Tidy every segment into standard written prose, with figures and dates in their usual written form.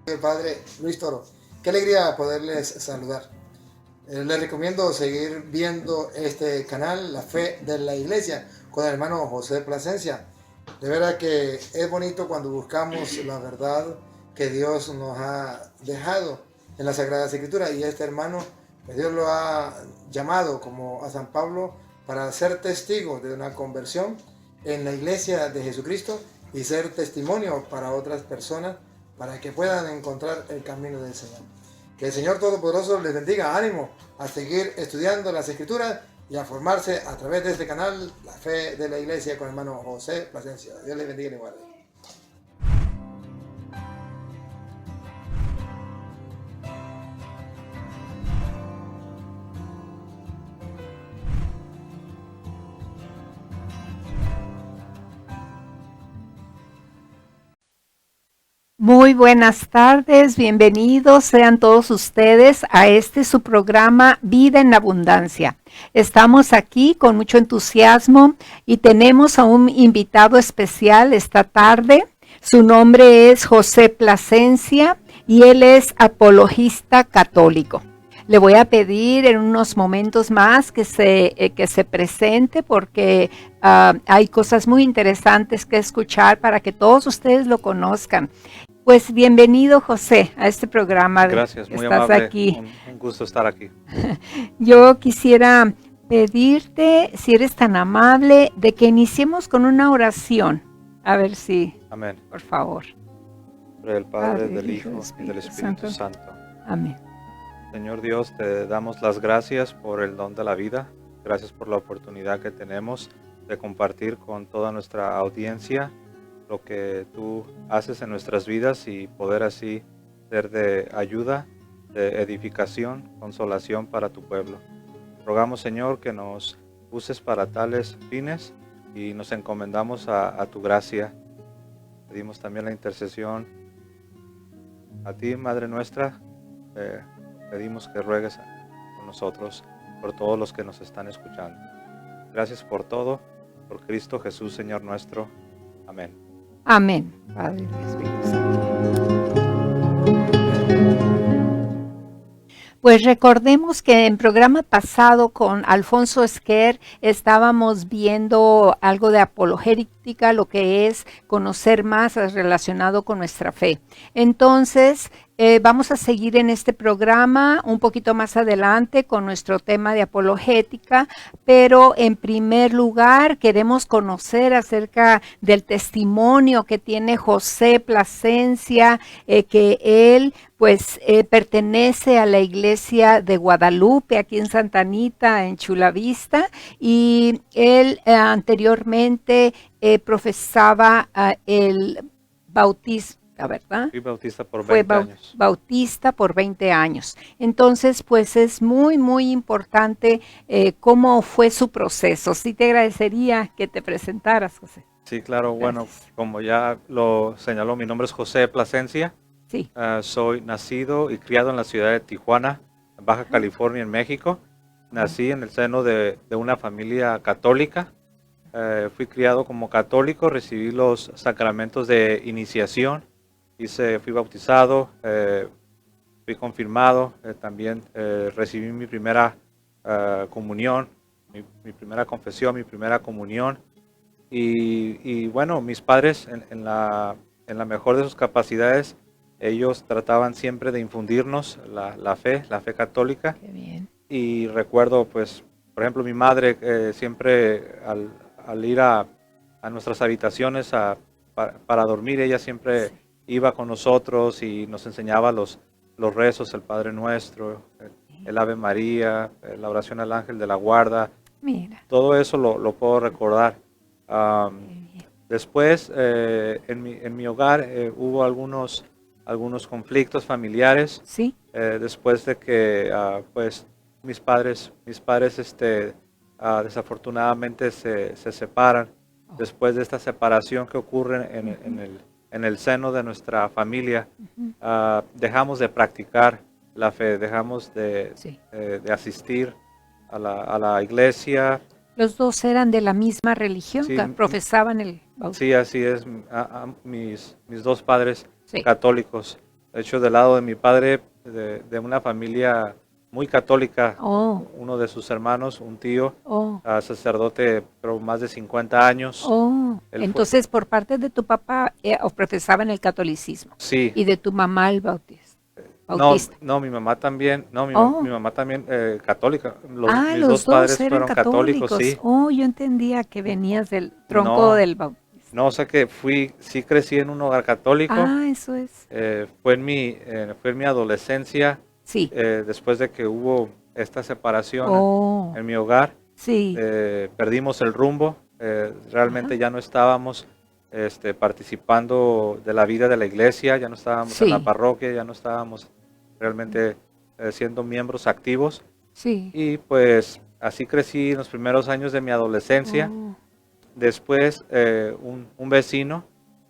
El padre Luis Toro. Qué alegría poderles saludar. Les recomiendo seguir viendo este canal, La Fe de la Iglesia, con el hermano José Plasencia. De verdad que es bonito cuando buscamos la verdad que Dios nos ha dejado en la Sagrada Escritura. Y este hermano, que Dios lo ha llamado como a San Pablo para ser testigo de una conversión en la Iglesia de Jesucristo y ser testimonio para otras personas para que puedan encontrar el camino del Señor. Que el Señor Todopoderoso les bendiga, ánimo a seguir estudiando las Escrituras y a formarse a través de este canal, La Fe de la Iglesia, con el hermano José Plasencia. Dios les bendiga y les guarde. Muy buenas tardes, bienvenidos sean todos ustedes a su programa Vida en Abundancia. Estamos aquí con mucho entusiasmo y tenemos a un invitado especial esta tarde. Su nombre es José Plasencia y él es apologista católico. Le voy a pedir en unos momentos más que se presente porque hay cosas muy interesantes que escuchar para que todos ustedes lo conozcan. Pues bienvenido, José, a este programa. Gracias, muy Estás amable. Aquí. Un gusto estar aquí. Yo quisiera pedirte, si eres tan amable, de que iniciemos con una oración. A ver si, Amén. Por favor. Del Padre, del Hijo y del Espíritu Santo. Amén. Señor Dios, te damos las gracias por el don de la vida. Gracias por la oportunidad que tenemos de compartir con toda nuestra audiencia lo que tú haces en nuestras vidas y poder así ser de ayuda, de edificación, consolación para tu pueblo. Rogamos, Señor, que nos uses para tales fines y nos encomendamos a tu gracia. Pedimos también la intercesión a ti, Madre nuestra. Pedimos que ruegues por nosotros, por todos los que nos están escuchando. Gracias por todo, por Cristo Jesús, Señor nuestro. Amén. Amén. Padre y Espíritu Santo. Pues recordemos que en programa pasado con Alfonso Esquer estábamos viendo algo de apologética, lo que es conocer más relacionado con nuestra fe. Entonces, vamos a seguir en este programa un poquito más adelante con nuestro tema de apologética, pero en primer lugar queremos conocer acerca del testimonio que tiene José Plasencia, que él pertenece a la iglesia de Guadalupe, aquí en Santa Anita, en Chula Vista, y él anteriormente profesaba el bautismo, ¿verdad? Fui bautista por 20 años. Bautista por 20 años. Entonces, pues es muy, muy importante cómo fue su proceso. Sí te agradecería que te presentaras, José. Sí, claro. Gracias. Bueno, como ya lo señaló, mi nombre es José Plasencia. Sí. Soy nacido y criado en la ciudad de Tijuana, Baja California, en México. Nací en el seno de una familia católica. Fui criado como católico, recibí los sacramentos de iniciación, fui bautizado, fui confirmado, también recibí mi primera comunión, mi primera confesión, mi primera comunión. Y bueno, mis padres en la mejor de sus capacidades, ellos trataban siempre de infundirnos la fe la Qué bien. Y recuerdo, pues, por ejemplo, mi madre siempre al ir a nuestras habitaciones para dormir, ella siempre iba con nosotros y nos enseñaba los rezos, el Padre Nuestro, el Ave María, la oración al Ángel de la Guarda. Mira. Todo eso lo puedo recordar. Después, en mi hogar hubo algunos conflictos familiares. Sí. Después de que pues mis padres desafortunadamente se separan. Después de esta separación que ocurre en el seno de nuestra familia, dejamos de practicar la fe, dejamos de asistir a la iglesia. ¿Los dos eran de la misma religión? Sí, ¿Profesaban el bautismo? Sí, así es. Mis dos padres católicos. De hecho, del lado de mi padre, de una familia muy católica, Oh, uno de sus hermanos, un tío, oh, sacerdote, pero más de 50 años. oh. Él fue, Entonces, por parte de tu papá, profesaban el catolicismo sí, y de tu mamá el no, bautista. no, mi mamá también, no, mi Oh, mamá también católica. Mis los dos dos padres eran fueron católicos, católicos. sí. Oh, yo entendía que venías del tronco No, del bautismo. no, o sea que sí crecí en un hogar católico. Ah, eso es. Fue en mi adolescencia, Sí. después de que hubo esta separación Oh, en mi hogar, sí. perdimos el rumbo, Ajá. realmente ya no estábamos participando de la vida de la iglesia, ya no estábamos en la Sí, parroquia, ya no estábamos realmente siendo miembros activos sí. y pues así crecí en los primeros años de mi adolescencia. Oh, Después, un vecino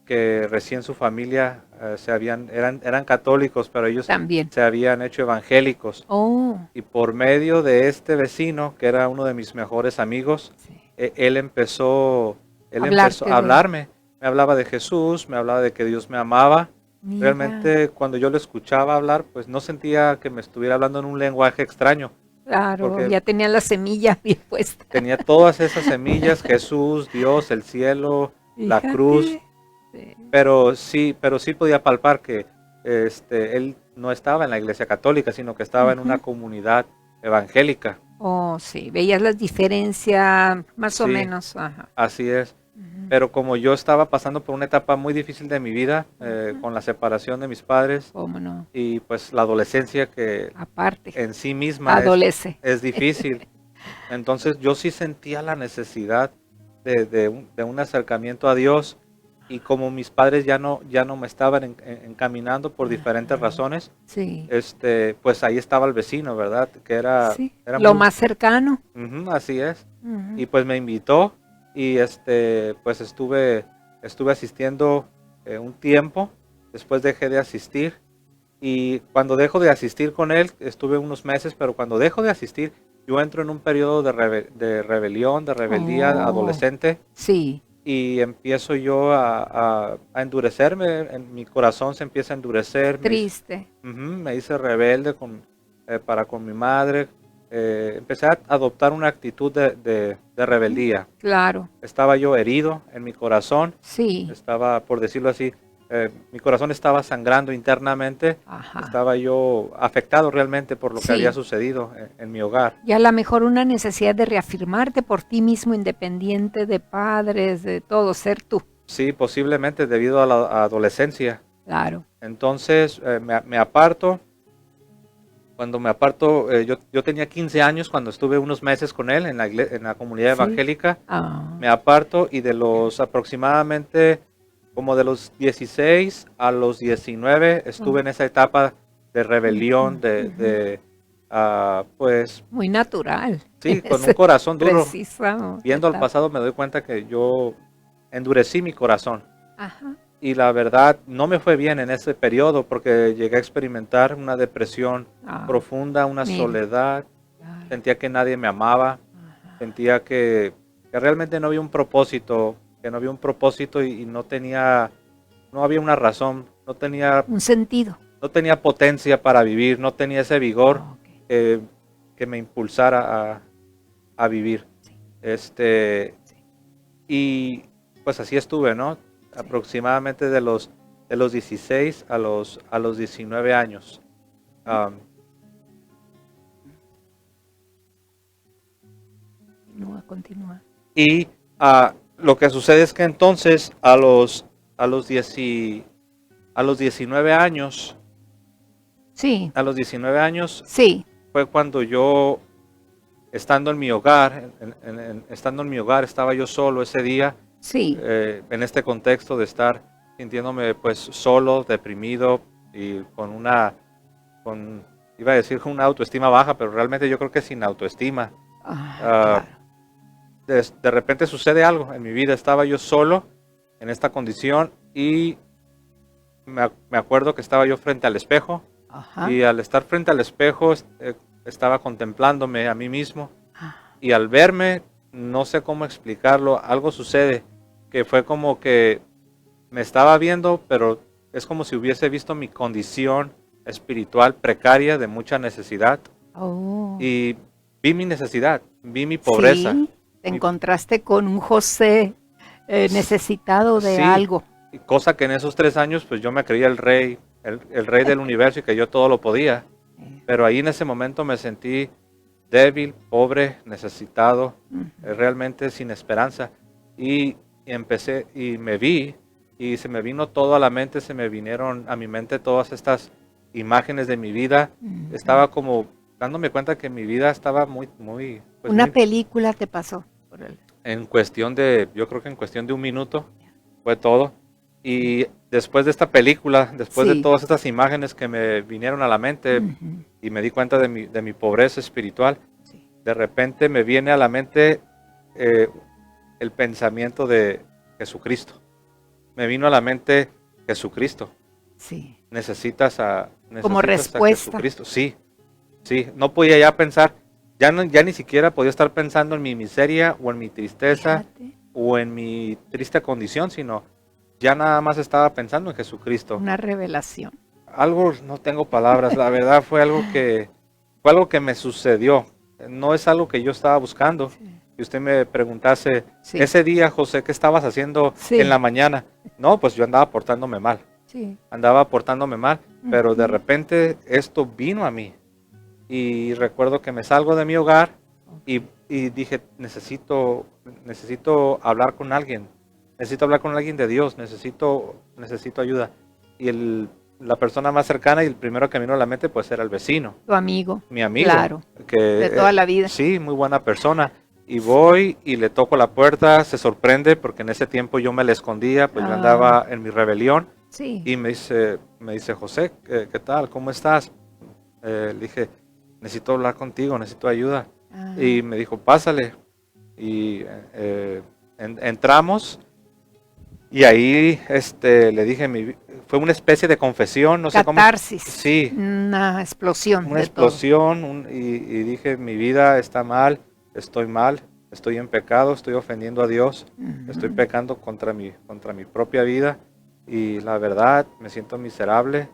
que recién su familia eran católicos, pero ellos también. se habían hecho evangélicos. Oh, Y por medio de este vecino, que era uno de mis mejores amigos, sí. e- él empezó, él empezó Hablarte a de, hablarme. Me hablaba de Jesús, me hablaba de que Dios me amaba. mira, Realmente, cuando yo lo escuchaba hablar, pues no sentía que me estuviera hablando en un lenguaje extraño, claro, porque ya tenía la semilla bien puesta. tenía todas esas semillas: Jesús, Dios, el cielo, la cruz. Fíjate. Sí. Pero sí podía palpar que él no estaba en la iglesia católica, sino que estaba en una Ujú. comunidad evangélica. Oh, sí, veías la diferencia más o Sí, menos. Ajá. así es. Ujú, Pero como yo estaba pasando por una etapa muy difícil de mi vida, ujú. con la separación de mis padres ¿Cómo no? y pues la adolescencia, que Aparte, en sí misma adolece. es difícil, entonces yo sí sentía la necesidad de un acercamiento a Dios. Y como mis padres ya no me estaban encaminando por diferentes Ajá. razones, Sí, pues ahí estaba el vecino, ¿verdad? Que sí, era lo muy, más cercano. ujú, así es. Ujú. Y pues me invitó y pues estuve asistiendo un tiempo, después dejé de asistir. Y cuando dejo de asistir con él, estuve unos meses, pero cuando dejo de asistir, yo entro en un periodo de rebelión, de rebeldía Oh, adolescente, sí, y empiezo yo a endurecerme, en mi corazón se empieza a endurecer, triste. me hice rebelde para con mi madre, empecé a adoptar una actitud de Ujú. rebeldía. Claro, Estaba yo herido en mi corazón, sí, estaba, por decirlo así, mi corazón estaba sangrando internamente, ajá. estaba yo afectado realmente por lo que había Sí, sucedido en mi hogar. y a lo mejor una necesidad de reafirmarte por ti mismo, independiente de padres, de todo, ser tú. Sí, posiblemente debido a la adolescencia. Claro, Entonces me aparto. Cuando me aparto, yo tenía 15 años cuando estuve unos meses con él en la comunidad sí. evangélica. Ah, Me aparto y de los aproximadamente como de los 16 a los 19 oh, estuve en esa etapa de ujú, rebelión, ujú. pues Muy natural en sí, con un esa corazón duro. precisa Viendo al etapa. pasado me doy cuenta que yo endurecí mi corazón. Ajá. Y la verdad, no me fue bien en ese periodo porque llegué a experimentar una depresión Ah, profunda, una mira, soledad, claro. sentía que nadie me amaba, Ajá. sentía que realmente no había un propósito, que no había un propósito y no había una razón, Un sentido. no tenía potencia para vivir, no tenía ese vigor Ok, eh, que me impulsara a vivir. sí, Este, sí, y pues así estuve, ¿no? sí. Aproximadamente de los 16 a los 19 años. Am, Continúa, continúa. y lo que sucede es que entonces a los 10 a los 19 años, Sí, a los 19 años sí, fue cuando yo, estando en mi hogar, estando en mi hogar, estaba yo solo ese día, sí. en este contexto de estar sintiéndome pues solo, deprimido y con, iba a decir con una autoestima baja, pero realmente yo creo que sin autoestima. Ah, Ah, claro. de repente sucede algo en mi vida, estaba yo solo en esta condición y me acuerdo que estaba yo frente al espejo Ajá. y al estar frente al espejo estaba contemplándome a mí mismo Ah, y al verme, no sé cómo explicarlo, algo sucede que fue como que me estaba viendo, pero es como si hubiese visto mi condición espiritual precaria de mucha necesidad Oh. y vi mi necesidad, vi mi pobreza. Sí, te Mi- encontraste con un José necesitado de Sí. algo. y cosa que en esos 3 años pues yo me creía el rey, el rey del universo y que yo todo lo podía. Pero ahí en ese momento me sentí débil, pobre, necesitado, realmente sin esperanza. Y empecé y me vi y se me vino todo a la mente, se me vinieron a mi mente todas estas imágenes de mi vida. Ujú. Estaba como dándome cuenta que mi vida estaba muy, pues, Una muy- película te pasó por el... en cuestión de, yo creo que en cuestión de un minuto fue todo. Y después de esta película, después de Sí. todas estas imágenes que me vinieron a la mente Ujú. y me di cuenta de mi pobreza espiritual, Sí. de repente me viene a la mente el pensamiento de Jesucristo. Me vino a la mente Jesucristo. Sí. Necesitas Como a respuesta. Jesucristo. Sí, sí. No podía ya pensar, ya ni siquiera podía estar pensando en mi miseria o en mi tristeza Fíjate, o en mi triste condición, sino ya nada más estaba pensando en Jesucristo. una revelación. Algo, no tengo palabras, la verdad fue algo que me sucedió. No es algo que yo estaba buscando. Sí. Y usted me preguntase, Sí. ese día, José, ¿qué estabas haciendo Sí. en la mañana? No, pues yo andaba portándome mal. Sí. Andaba portándome mal, pero de Ujú. repente esto vino a mí. Y recuerdo que me salgo de mi hogar y dije, necesito hablar con alguien. Necesito hablar con alguien de Dios, necesito ayuda. Y la persona más cercana y el primero que me vino a la mente pues era el vecino, Tu amigo. mi amigo. Claro. Que, De toda la vida. Sí, muy buena persona. Y voy y le toco la puerta, se sorprende porque en ese tiempo yo me le escondía, pues yo Ah. andaba en mi rebelión. Sí. Y me dice José, ¿qué tal? ¿Cómo estás? Le dije, necesito hablar contigo, necesito ayuda. Ah. Y me dijo, pásale. Y entramos y ahí le dije, fue una especie de confesión, no sé cómo. Catarsis. Sí, Una explosión. una de todo. explosión y dije, mi vida está mal, estoy en pecado, estoy ofendiendo a Dios, Ujú. estoy pecando contra mi propia vida y la verdad me siento miserable,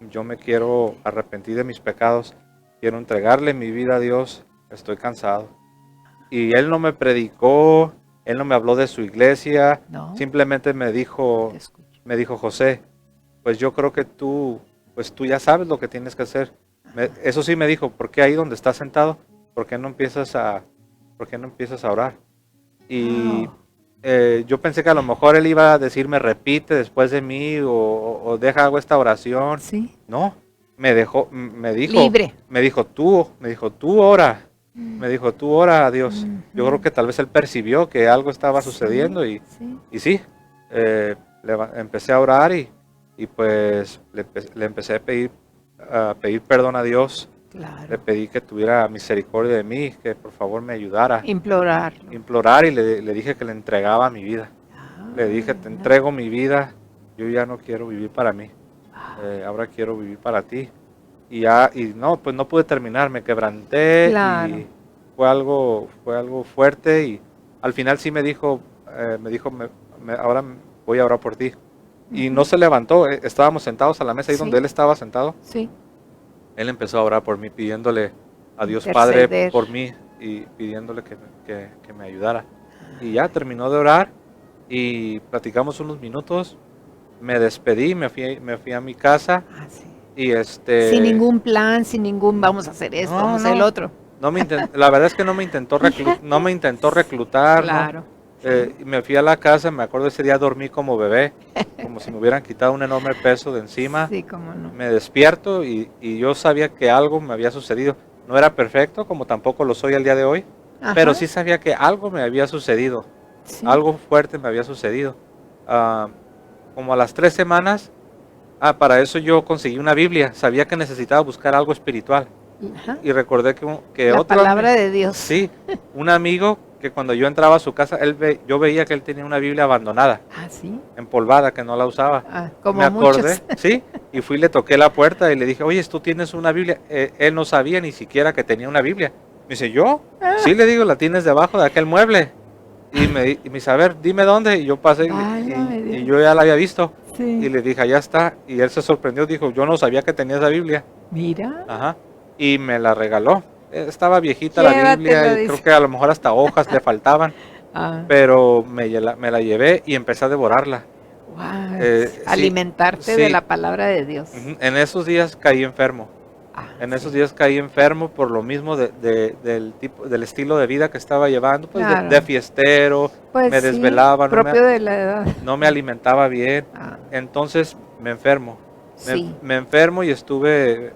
yo me quiero arrepentir de mis pecados, quiero entregarle mi vida a Dios, estoy cansado. Y él no me predicó, él no me habló de su iglesia, No. simplemente me Te dijo, escucho. José, pues yo creo que tú ya sabes lo que tienes que hacer. Eso sí me dijo, ¿por qué ahí donde estás sentado? ¿Por qué no empiezas a orar? Y Wow. yo pensé que a lo mejor él iba a decirme, repite después de mí o deja hago esta oración. Sí. No, me dijo, Libre. me dijo, tú ora. Me dijo, tú ora a Dios. Yo creo que tal vez él percibió que algo estaba sucediendo y sí, empecé a orar y pues le empecé a pedir perdón a Dios. Le Claro. pedí que tuviera misericordia de mí, que por favor me ayudara. Implorar. Implorar y le dije que le entregaba mi vida. Le dije, te entrego mi vida, yo ya no quiero vivir para mí, ahora quiero vivir para ti. Y no, pues no pude terminar, me quebranté Claro. y fue algo fuerte y al final sí me dijo, ahora voy a orar por ti. Y no se levantó, estábamos sentados a la mesa ahí donde Sí. él estaba sentado. Sí. Él empezó a orar por mí, pidiéndole a Dios Padre Interceder. por mí y pidiéndole que me ayudara. Y ya terminó de orar y platicamos unos minutos, me despedí, me fui a mi casa Ah, sí. y Sin ningún plan, sin ningún vamos a hacer esto, No, vamos a hacer el no. otro. la verdad es que no me intentó reclutar, ¿no? Claro. Me fui a la casa, me acuerdo ese día dormí como bebé, como si me hubieran quitado un enorme peso de encima. Sí, cómo no. Me despierto y yo sabía que algo me había sucedido. No era perfecto, como tampoco lo soy al día de hoy, Ajá. pero sí sabía que algo me había sucedido, Sí. algo fuerte me había sucedido. Como a las 3 semanas, para eso yo conseguí una Biblia, sabía que necesitaba buscar algo espiritual. Ajá. Y recordé que La otro palabra de Dios. Sí, un amigo que cuando yo entraba a su casa, yo veía que él tenía una Biblia abandonada, Ah, sí. empolvada, que no la usaba. Ah, como Me acordé, muchos. sí, y fui, le toqué la puerta y le dije, oye, ¿tú tienes una Biblia? Él no sabía ni siquiera que tenía una Biblia. Me dice, ¿yo? Sí, le digo, la tienes debajo de aquel mueble. Y me dice, a ver, dime dónde. Y yo pasé Válgame y Dios. yo ya la había visto. Y Sí. le dije, ya está. Y él se sorprendió, dijo, yo no sabía que tenía esa Biblia. Mira, Ajá. Y me la regaló. Estaba viejita la Biblia llévatela, y creo dice. que a lo mejor hasta hojas le faltaban, Ah, pero me la llevé y empecé a devorarla. wow. Sí, Alimentarte de sí. la palabra de Dios. En esos días caí enfermo. Ah, En esos sí. días caí enfermo por lo mismo del tipo, del estilo de vida que estaba llevando, pues de Claro. fiestero, Pues me sí, desvelaba, propio de la edad. no me alimentaba bien. Ah, Entonces me enfermo. sí. Me enfermo y estuve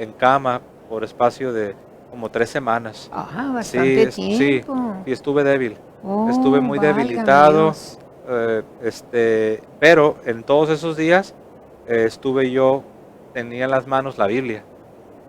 en cama por espacio de como 3 semanas. Ajá, Sí, bastante sí, tiempo. y estuve débil. Estuve Oh, muy válgame debilitado, Dios. pero en todos esos días estuve yo, tenía en las manos la Biblia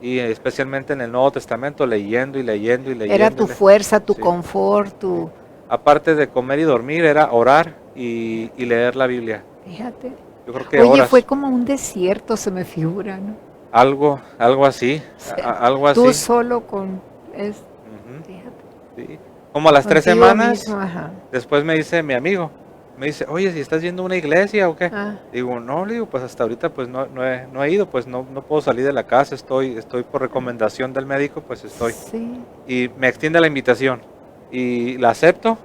y especialmente en el Nuevo Testamento leyendo y leyendo y Era tu leyéndole. fuerza, tu Sí, confort, sí. tu... Aparte de comer y dormir, era orar y leer la Biblia. Fíjate. Yo creo que Oye, fue horas, como un desierto, se me figura, ¿no? algo así, O sea, algo tú así. solo con... Es, Ujú, fíjate, sí. Como a las tres contigo mismo, semanas, ajá. después me dice mi amigo, me dice, oye, ¿si estás yendo a una iglesia o qué? Ah, Digo, no, le digo, pues hasta ahorita pues no he ido, pues no puedo salir de la casa, estoy por recomendación del médico, pues estoy. sí. Y me extiende la invitación y la acepto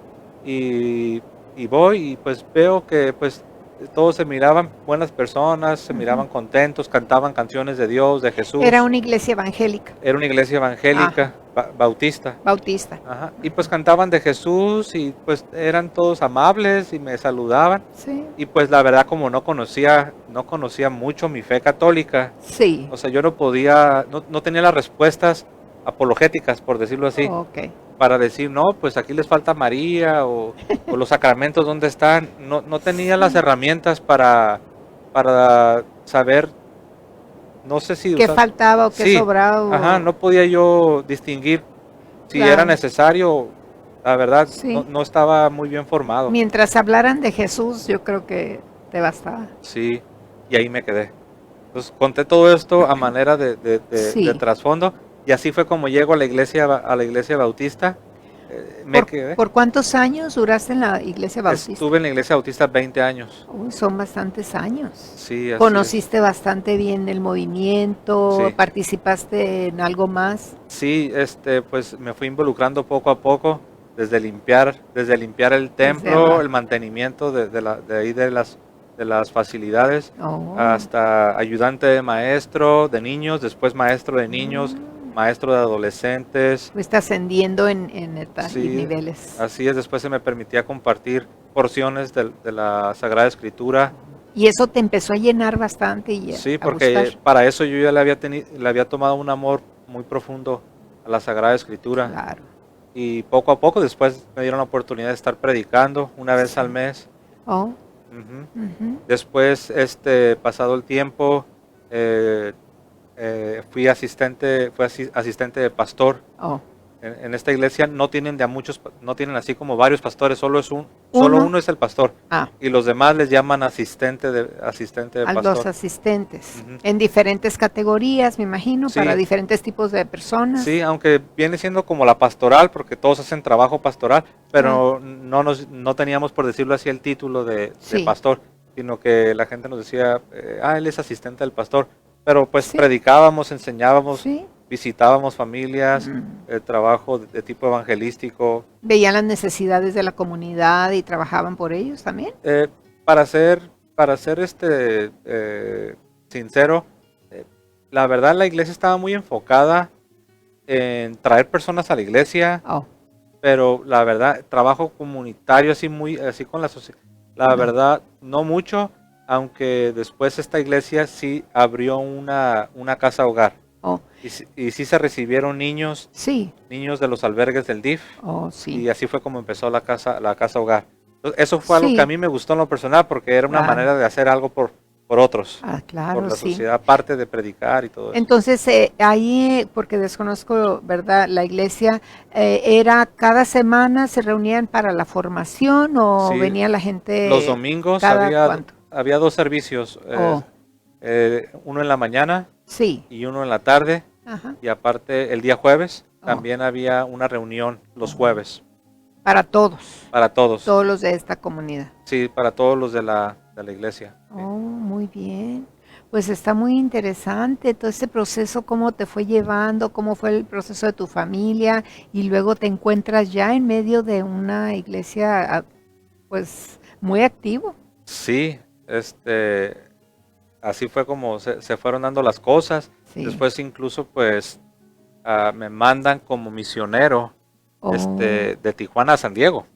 y, y voy y pues veo que pues todos se miraban buenas personas, se Ujú. miraban contentos, cantaban canciones de Dios, de Era Jesús. una iglesia evangélica. Era una iglesia Ajá, evangélica, bautista. bautista. Ajá. Y pues cantaban de Jesús y pues eran todos amables y me saludaban. Sí, Y pues la verdad como no conocía mucho mi fe católica, sí. o sea, yo no tenía las respuestas apologéticas, por decirlo así, Ok. para decir, no, pues aquí les falta María o los sacramentos, ¿dónde están? No tenía las Sí. herramientas para saber, no sé si, o ¿Qué sea, faltaba o qué sí, ajá, sobraba? no podía yo distinguir si era Claro, necesario, la verdad, sí. no estaba muy bien formado, Mientras hablaran de Jesús, yo creo que te bastaba. sí, y ahí me quedé. Entonces conté todo esto a manera de Sí. trasfondo y así fue como llego a la iglesia bautista. Me quedé. ¿Por cuántos años duraste en la iglesia bautista? Estuve en la iglesia bautista 20 años. Uy, son bastantes años. Sí, así es. ¿Conociste bastante bien el movimiento? Sí, ¿Participaste en algo más? sí, pues me fui involucrando poco a poco desde limpiar el Desde templo, el abajo. mantenimiento de ahí de las facilidades, Oh. hasta ayudante de maestro de niños, después maestro de niños, Mm. maestro de adolescentes. Fuiste ascendiendo en y Sí, niveles. así es. Después se me permitía compartir porciones de la Sagrada Escritura. Y eso te empezó a llenar bastante y Sí, a gustar. porque para eso yo ya le había tomado un amor muy profundo a la Sagrada Escritura. Claro. Y poco a poco después me dieron la oportunidad de estar predicando una vez al Sí. mes. Oh. Ujú. Ujú. Después, pasado el tiempo, eh, fui asistente de pastor. Oh. En esta iglesia no tienen no tienen así como varios pastores, solo Uno. uno es el pastor. Ah, Y los demás les llaman asistente de a los pastor. asistentes. Ujú. En diferentes categorías, me imagino, para Sí, diferentes tipos de personas. sí, aunque viene siendo como la pastoral, porque todos hacen trabajo pastoral, Ah, pero no teníamos, por decirlo así, el título de sí. pastor, sino que la gente nos decía, él es asistente del pastor. Pero pues Sí. predicábamos, enseñábamos, Sí. visitábamos familias, Mm. trabajo de tipo evangelístico. Veían las necesidades de la comunidad y trabajaban por ellos también. Eh, para ser sincero, la verdad la iglesia estaba muy enfocada en traer personas a la iglesia, Oh, pero la verdad, trabajo comunitario así con la sociedad, la no. verdad, no mucho, aunque después esta iglesia sí abrió una casa hogar Oh, y sí se recibieron niños sí. de los albergues del DIF Oh, y sí. así fue como empezó la casa hogar. Entonces, eso fue algo que a Sí. mí me gustó en lo personal porque era una Claro. manera de hacer algo por otros, Ah, por claro, la sí. sociedad, aparte de predicar y todo eso. Entonces, ahí, porque desconozco, ¿verdad? La iglesia, ¿era cada semana se reunían para la formación o Sí, venía la los gente domingos cada cuánto? había 2 servicios, Oh, uno en la mañana sí. y uno en la tarde, Ajá. y aparte el día jueves Oh, también había una reunión los oh. jueves Para todos, para todos. todos los de esta comunidad. Sí, para todos los de la de la iglesia. Sí. Oh, muy bien. Pues está muy interesante todo este proceso, cómo te fue llevando, cómo fue el proceso de tu familia y luego te encuentras ya en medio de una iglesia, pues muy activo. Sí, así fue como se fueron dando las cosas. Sí. Después incluso pues me mandan como misionero Oh. de Tijuana a San Diego.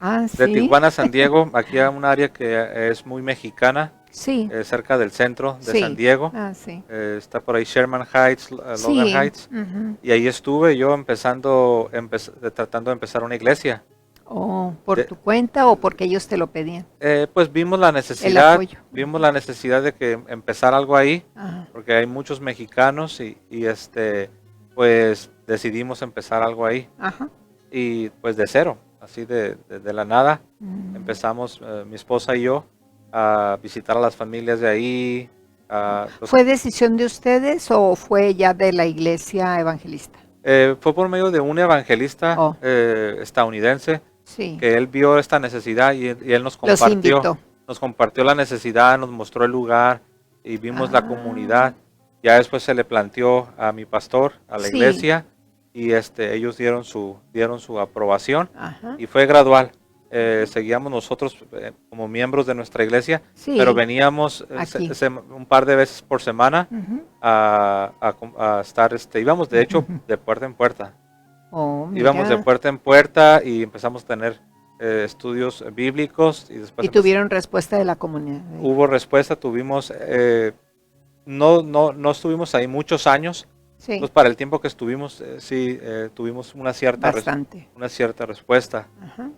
Ah, De sí. Tijuana a San Diego, aquí a un área que es muy mexicana, Sí. cerca del centro de Sí. San Diego. Ah, sí. Está por ahí Sherman Heights, Logan Sí. Heights. Ujú. Y ahí estuve yo tratando de empezar una iglesia. ¿O por De- tu cuenta o porque ellos te lo pedían? Pues El apoyo. vimos la necesidad de que empezar algo ahí, Ajá. porque hay muchos mexicanos y pues decidimos empezar algo ahí. Ajá. Y pues de cero, así de la nada, Mm. empezamos mi esposa y yo a visitar a las familias de ahí. ¿Fue decisión de ustedes o fue ya de la iglesia evangelista? Fue por medio de un evangelista Oh. estadounidense Sí. que él vio esta necesidad y él Los invitó. nos compartió la necesidad, nos mostró el lugar y vimos la Ah. comunidad. Ya después se le planteó a mi pastor, a la Sí. iglesia, y ellos dieron su aprobación Ajá. y fue gradual. Seguíamos nosotros como miembros de nuestra iglesia, Sí. pero veníamos Aquí. un par de veces por semana Ujú. a estar, íbamos de hecho de puerta en puerta. Oh, Íbamos de mira. puerta en puerta y empezamos a tener estudios bíblicos y después Y tuvieron respuesta de la comunidad. hubo respuesta, tuvimos, no estuvimos ahí muchos años, Sí, pues para el tiempo que estuvimos, sí, tuvimos una cierta bastante. respuesta. Ajá.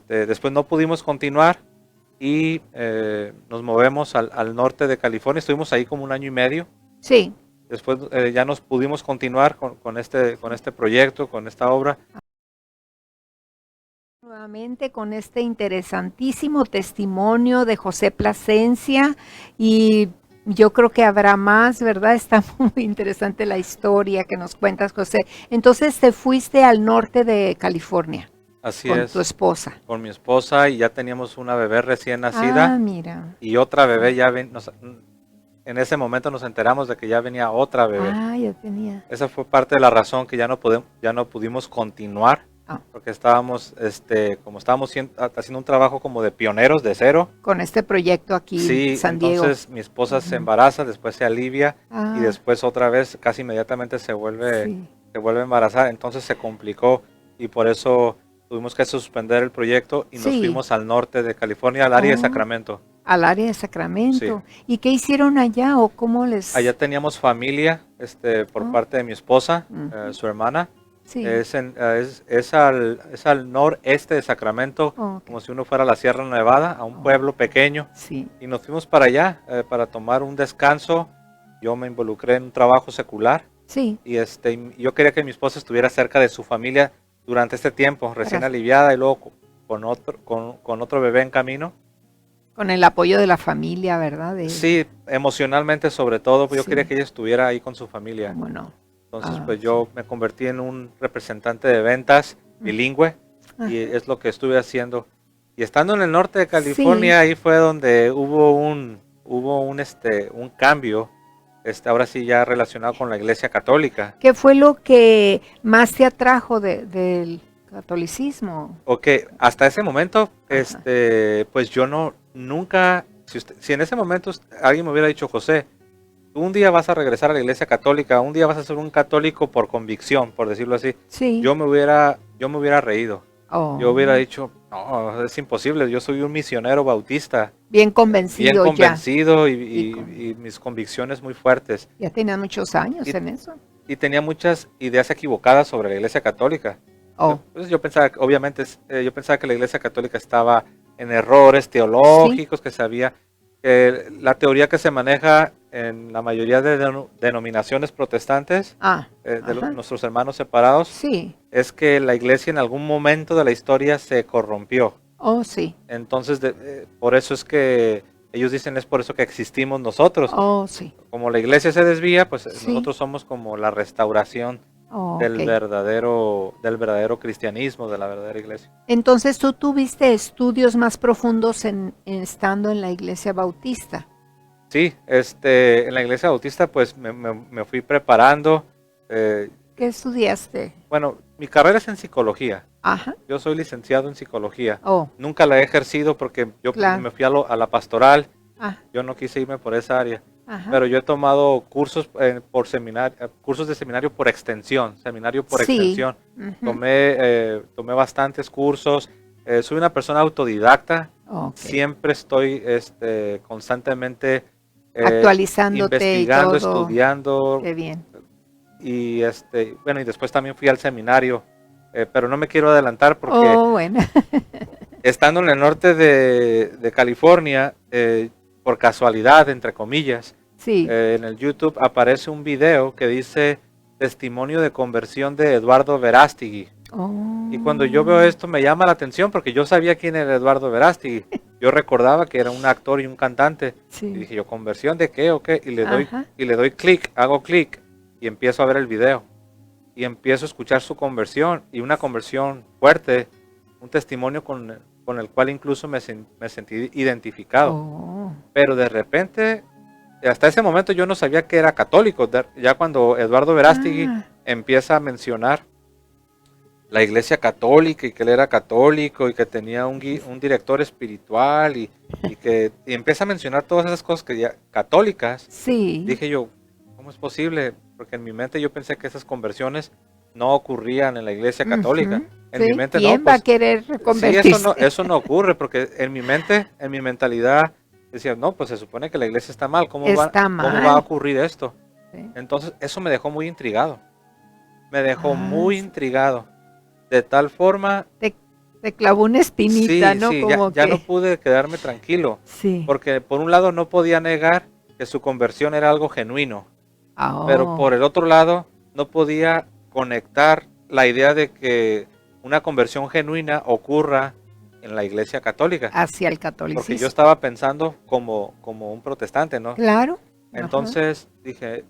Después no pudimos continuar y nos movemos al norte de California, estuvimos ahí como un año y medio. Sí. Después ya nos pudimos continuar con este proyecto, con esta obra. Nuevamente con este interesantísimo testimonio de José Plasencia y yo creo que habrá más, ¿verdad? Está muy interesante la historia que nos cuentas, José. Entonces te fuiste al norte de California Así con es, tu esposa. con mi esposa y ya teníamos una bebé recién Ah, nacida mira. y otra bebé en ese momento nos enteramos de que ya venía otra bebé. Ah, ya tenía. Esa fue parte de la razón que ya no pudimos continuar, Ah. porque estábamos, como estábamos haciendo un trabajo como de pioneros de cero. Con este proyecto aquí Sí, en San Diego. entonces mi esposa se Ujú. embaraza, después se alivia Ah, y después otra vez casi inmediatamente se vuelve sí. embarazada, entonces se complicó y por eso tuvimos que suspender el proyecto y nos Sí. fuimos al norte de California, al área de Oh. Sacramento. Al área de Sacramento. ¿Y qué hicieron allá o cómo les...? Allá teníamos familia por Oh. parte de mi esposa, Ujú. su hermana. Sí. Es al noreste de Sacramento, Ok. como si uno fuera a la Sierra Nevada, a un Oh. pueblo pequeño. Sí. Y nos fuimos para allá para tomar un descanso. Yo me involucré en un trabajo secular Sí. y yo quería que mi esposa estuviera cerca de su familia durante este tiempo, recién Para- aliviada y luego con otro bebé en camino. Con el apoyo de la familia, ¿verdad? Sí, emocionalmente sobre todo, pues yo Sí. quería que ella estuviera ahí con su familia. ¿Cómo no? Entonces, Ah, pues yo me convertí en un representante de ventas bilingüe y Ajá. es lo que estuve haciendo. Y estando en el norte de California, ahí fue donde hubo un cambio, ahora sí ya relacionado con la Iglesia Católica. ¿Qué fue lo que más te atrajo del catolicismo? Ok, hasta ese momento, Ajá. pues yo nunca, si en ese momento alguien me hubiera dicho, José, tú un día vas a regresar a la Iglesia Católica, un día vas a ser un católico por convicción, por decirlo así, Sí. yo me hubiera reído. Oh. Yo hubiera dicho, no, es imposible, yo soy un misionero bautista, Bien bien convencido ya. convencido Y y mis convicciones muy fuertes. Ya tenías muchos años Y- en eso. Y tenía muchas ideas equivocadas sobre la Iglesia Católica. Oh. Entonces yo pensaba, obviamente, yo pensaba que la Iglesia Católica estaba en errores teológicos, que sabía que la teoría que se maneja en la mayoría de denominaciones protestantes, Ah. de Ajá. nuestros hermanos separados, Sí. es que la Iglesia en algún momento de la historia se corrompió. Oh, sí. Entonces, por eso es que ellos dicen, es por eso que existimos nosotros. Oh, sí. Como la Iglesia se desvía, pues Sí. nosotros somos como la restauración Oh, del ok. verdadero cristianismo, de la verdadera iglesia. Entonces tú tuviste estudios más profundos en estando en la iglesia bautista. Sí, en la iglesia bautista pues me fui preparando. eh, ¿Qué estudiaste? bueno, mi carrera es en psicología. Ajá. Yo soy licenciado en psicología. Oh, Nunca la he ejercido porque yo claro. me fui a la pastoral. Ah, Yo no quise irme por esa área. ajá. Pero yo he tomado cursos cursos de seminario por extensión, seminario por Sí. extensión. Ujú. Tomé bastantes cursos. Soy una persona autodidacta. Ok. Siempre estoy constantemente Actualizándote y investigando, todo. estudiando. Qué bien. Y bueno, y después también fui al seminario. Pero no me quiero adelantar porque Oh, bueno. estando en el norte de California, por casualidad, entre comillas, Sí. en el YouTube aparece un video que dice testimonio de conversión de Eduardo Verástegui. Oh. Y cuando yo veo esto me llama la atención porque yo sabía quién era Eduardo Verástegui. Yo recordaba que era un actor y un cantante. Y Sí. dije yo, ¿conversión de qué o qué? Ajá. Y le doy clic, hago clic y empiezo a ver el video. Y empiezo a escuchar su conversión y una conversión fuerte, un testimonio con el cual incluso me sentí identificado. Oh. Pero de repente, hasta ese momento yo no sabía que era católico. Ya cuando Eduardo Verástegui Ah, empieza a mencionar la iglesia católica y que él era católico y que tenía un director espiritual y empieza a mencionar todas esas cosas católicas, sí. dije yo, ¿cómo es posible? Porque en mi mente yo pensé que esas conversiones no ocurrían en la iglesia católica. Ujú. En mi Sí, mente ¿quién no, va a pues querer sí, convertirse? eso no ocurre, porque en mi mente, en mi mentalidad, decía, no, pues se supone que la iglesia está mal, Está cómo va a mal. ocurrir esto? Sí. Entonces, eso me dejó muy intrigado, me dejó Ah, muy sí. intrigado, de tal forma, Te clavó una espinita, sí, ¿no? sí, Como ya no que, pude quedarme tranquilo, sí. porque por un lado no podía negar que su conversión era algo genuino, pero Oh, por el otro lado no podía conectar la idea de que una conversión genuina ocurra en la iglesia católica, hacia el porque yo catolicismo. estaba pensando como un protestante, ¿no? Claro. Ajá. Entonces dije,